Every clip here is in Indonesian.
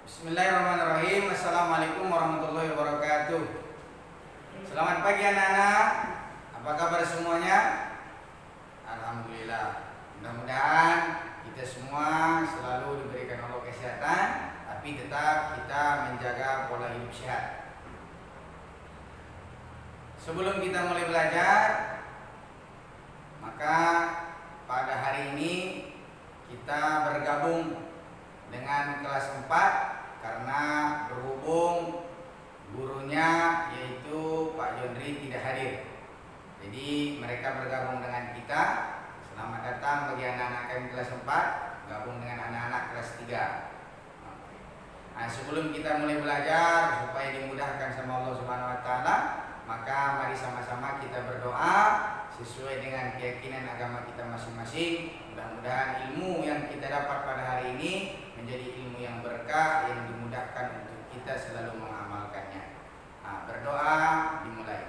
Bismillahirrahmanirrahim. Assalamualaikum warahmatullahi wabarakatuh. Selamat pagi anak-anak. Apa kabar semuanya? Alhamdulillah. Mudah-mudahan kita semua selalu diberikan Allah kesehatan, tapi tetap kita menjaga pola hidup sehat. Sebelum kita mulai belajar, maka pada hari ini kita bergabung dengan kelas 4 karena berhubung gurunya yaitu Pak Jondri tidak hadir. Jadi mereka bergabung dengan kita. Selamat datang bagi anak-anak kami kelas 4 gabung dengan anak-anak kelas 3. Nah, sebelum kita mulai belajar supaya dimudahkan sama Allah Subhanahu wa taala, maka mari sama-sama kita berdoa sesuai dengan keyakinan agama kita masing-masing. Mudah-mudahan ilmu yang kita dapat pada hari ini menjadi ilmu yang berkah, yang dimudahkan untuk kita selalu mengamalkannya. Nah, berdoa dimulai.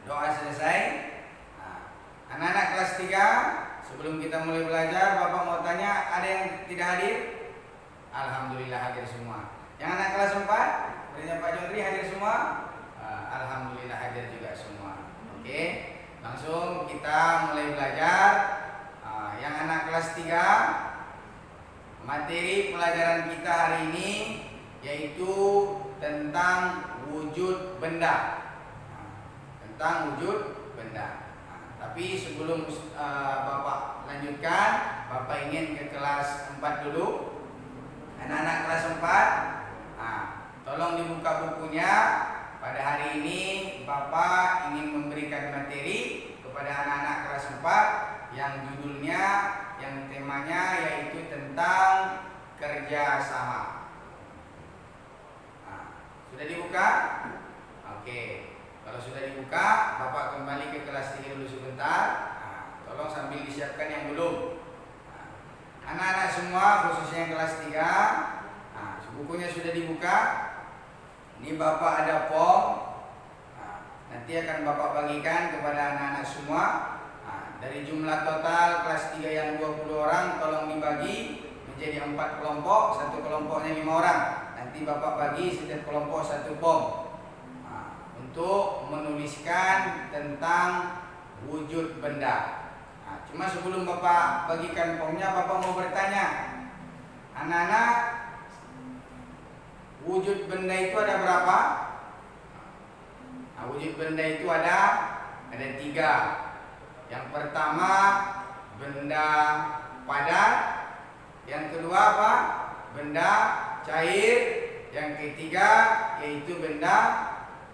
Doa selesai. Nah, anak-anak kelas 3, sebelum kita mulai belajar, Bapak mau tanya, ada yang tidak hadir? Alhamdulillah hadir semua. Yang anak kelas 4, muridnya Pak Jondri hadir semua? Alhamdulillah hadir juga semua. Oke, langsung kita mulai belajar. Yang anak kelas 3, materi pelajaran kita hari ini yaitu tentang wujud benda. Tentang wujud benda. Tapi sebelum Bapak lanjutkan, Bapak ingin ke kelas 4 dulu. Anak-anak kelas 4, tolong dibuka bukunya. Pada hari ini Bapak ingin memberikan materi kepada anak-anak kelas 4 yang judulnya, yang temanya yaitu tentang kerjasama. Sudah dibuka? Oke. Kalau sudah dibuka, Bapak kembali ke kelas 3 dulu sebentar. Tolong sambil disiapkan yang belum. Anak-anak semua khususnya yang kelas 3, bukunya sudah dibuka. Ini Bapak ada form. Nanti akan Bapak bagikan kepada anak-anak semua. Dari jumlah total kelas 3 yang 20 orang, tolong dibagi menjadi 4 kelompok. Satu kelompoknya 5 orang. Nanti Bapak bagi setiap kelompok 1 form untuk menuliskan tentang wujud benda. Cuma sebelum Bapak bagikan formnya, Bapak mau bertanya, anak-anak, wujud benda itu ada berapa? Wujud benda itu ada 3. Yang pertama benda padat, yang kedua apa? Benda cair, yang ketiga yaitu benda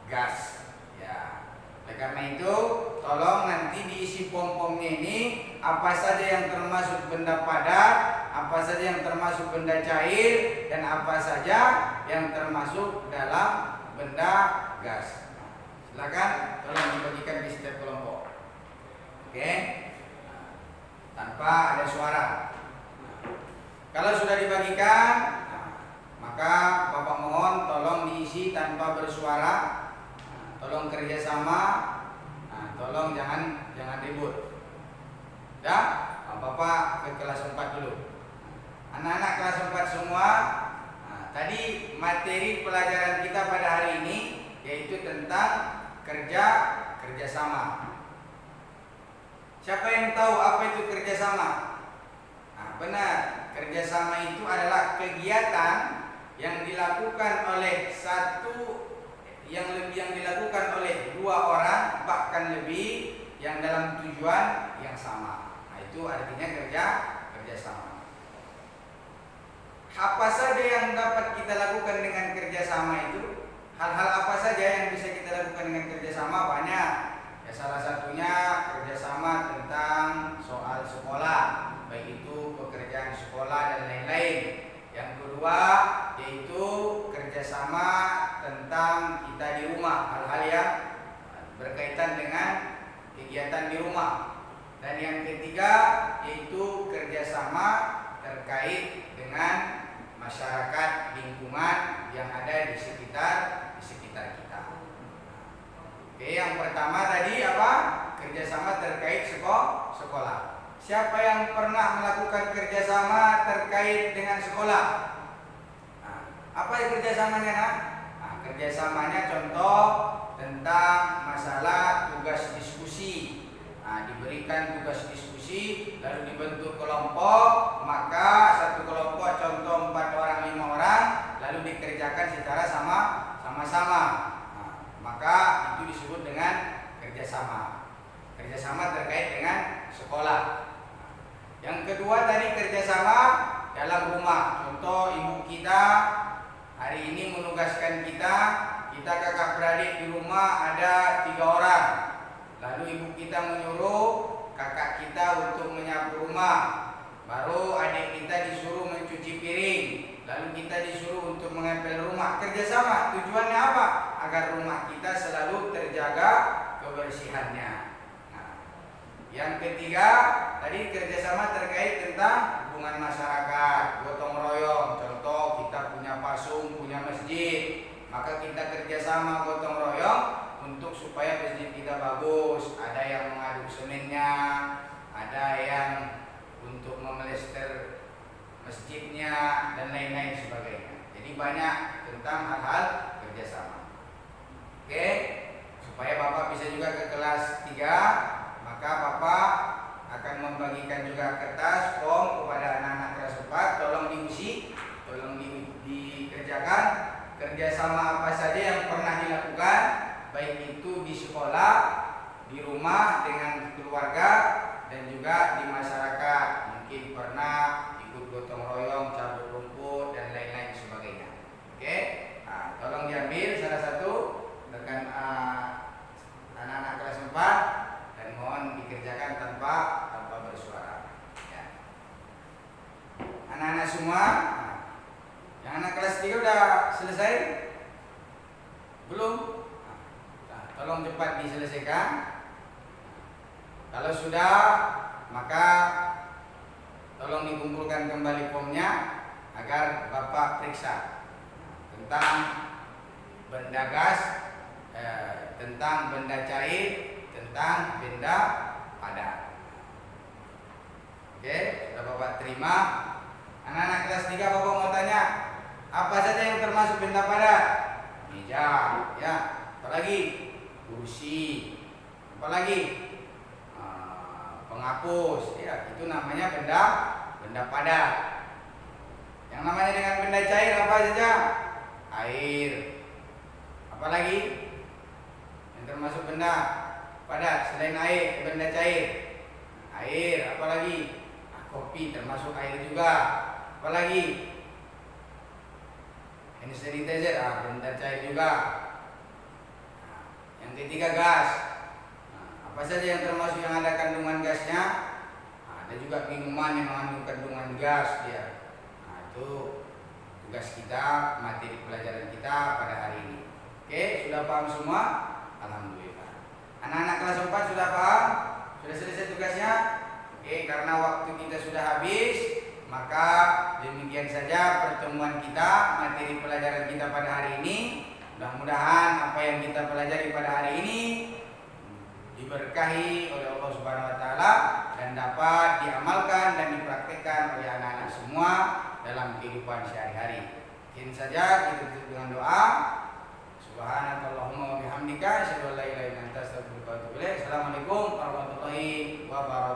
gas. Ya. Oleh karena itu, tolong nanti diisi form-formnya ini apa saja yang termasuk benda padat, apa saja yang termasuk benda cair, dan apa saja yang termasuk dalam benda gas. Silakan tolong dibagikan di setiap kelompok. Oke? Tanpa ada suara. Kalau sudah dibagikan, maka Bapak mohon tolong diisi tanpa bersuara. Tolong kerjasama. Tolong jangan ribut. Ya, Bapak ke kelas 4 dulu. Anak-anak kelas 4 semua, tadi materi pelajaran kita pada hari ini yaitu tentang kerjasama. Siapa yang tahu apa itu kerjasama? Benar, kerjasama itu adalah kegiatan yang dilakukan oleh yang dilakukan oleh 2 orang bahkan lebih yang dalam tujuan yang sama. Itu artinya kerjasama. Apa saja yang dapat kita lakukan dengan kerjasama itu? Hal-hal apa saja yang bisa kita lakukan dengan kerjasama? Banyak. Ya, salah satunya kerjasama tentang soal sekolah, baik itu pekerjaan sekolah dan lain-lain. Yang kedua yaitu kerjasama tentang kita di rumah, hal-hal yang berkaitan dengan kegiatan di rumah. Dan yang ketiga yaitu kerjasama terkait dengan masyarakat lingkungan yang ada di sekitar kita. Oke, yang pertama tadi apa? Kerjasama terkait sekolah. siapa yang pernah melakukan kerjasama terkait dengan sekolah? Nah, apa yang kerjasamanya? Nah, kerjasamanya contoh tentang masalah tugas diskusi. Nah, diberikan tugas diskusi, lalu dibentuk kelompok, maka satu kelompok contoh 4 orang, 5 orang, lalu dikerjakan secara sama-sama. Nah, maka itu disebut dengan kerjasama. Kerjasama terkait dengan sekolah. Yang kedua tadi kerjasama dalam rumah. Contoh ibu kita hari ini menugaskan kita kakak beradik di rumah ada 3 orang. Lalu ibu kita menyuruh kakak kita untuk menyapu rumah. Baru adik kita disuruh mencuci piring. Lalu kita disuruh untuk mengepel rumah. Kerjasama. Tujuannya apa? Agar rumah kita selalu terjaga kebersihannya. Nah, yang ketiga tadi kerjasama terkait tentang hubungan masyarakat, gotong royong. Contoh kita punya pasung, punya masjid, maka kita kerjasama gotong royong untuk supaya masjid kita bagus. Ada yang mengaduk semennya, ada yang untuk memelester masjidnya dan lain-lain sebagainya. Jadi banyak tentang hal-hal kerjasama. Oke, supaya Bapak bisa juga ke kelas 3, maka Bapak akan membagikan juga kertas form kepada anak-anak kelas 4. Tolong diusi, tolong dikerjakan kerjasama apa saja yang pernah dilakukan, baik itu di sekolah, di rumah dengan keluarga, dan juga di masyarakat. Mungkin pernah ikut gotong royong, cabut rumput, dan lain-lain sebagainya. Oke, nah, tolong diambil salah satu dengan anak-anak kelas 4 dan mohon dikerjakan tanpa bersuara. Ya. Anak-anak semua, yang anak kelas 3 udah selesai? Belum? Nah, tolong cepat diselesaikan. Kalau sudah, maka tolong dikumpulkan kembali formnya agar Bapak periksa tentang benda gas, tentang benda cair, tentang benda padat. Oke, sudah Bapak terima. Anak-anak kelas 3 Bapak mau tanya, apa saja yang termasuk benda padat? Meja, ya. Apalagi? Kursi. Apalagi? Penghapus, ya. Itu namanya benda padat. Yang namanya dengan benda cair apa saja? Air. Apalagi? Yang termasuk benda padat selain air, benda cair. Air, apalagi? Kopi termasuk air juga. Apalagi? Hand sanitizer, benda cair juga. Yang ketiga gas. Apa saja yang termasuk yang ada kandungan gasnya? Ada juga minuman yang mengandung kandungan gas dia. Nah, itu tugas kita, materi pelajaran kita pada hari ini. Oke, sudah paham semua? Alhamdulillah. Anak-anak kelas 4 sudah paham? Sudah selesai tugasnya? Oke, karena waktu kita sudah habis, maka demikian saja pertemuan kita, materi pelajaran kita pada hari ini. Mudah-mudahan apa yang kita pelajari pada hari ini diberkahi oleh Allah Subhanahu wa taala dan dapat diamalkan dan dipraktikkan oleh anak-anak semua dalam kehidupan sehari-hari. Mungkin saja kita tutup dengan doa. Subhanakallahumma wa bihamdika asyhadu an la ilaha illa anta astaghfiruka wa atubu ilaik. Assalamualaikum warahmatullahi wabarakatuh.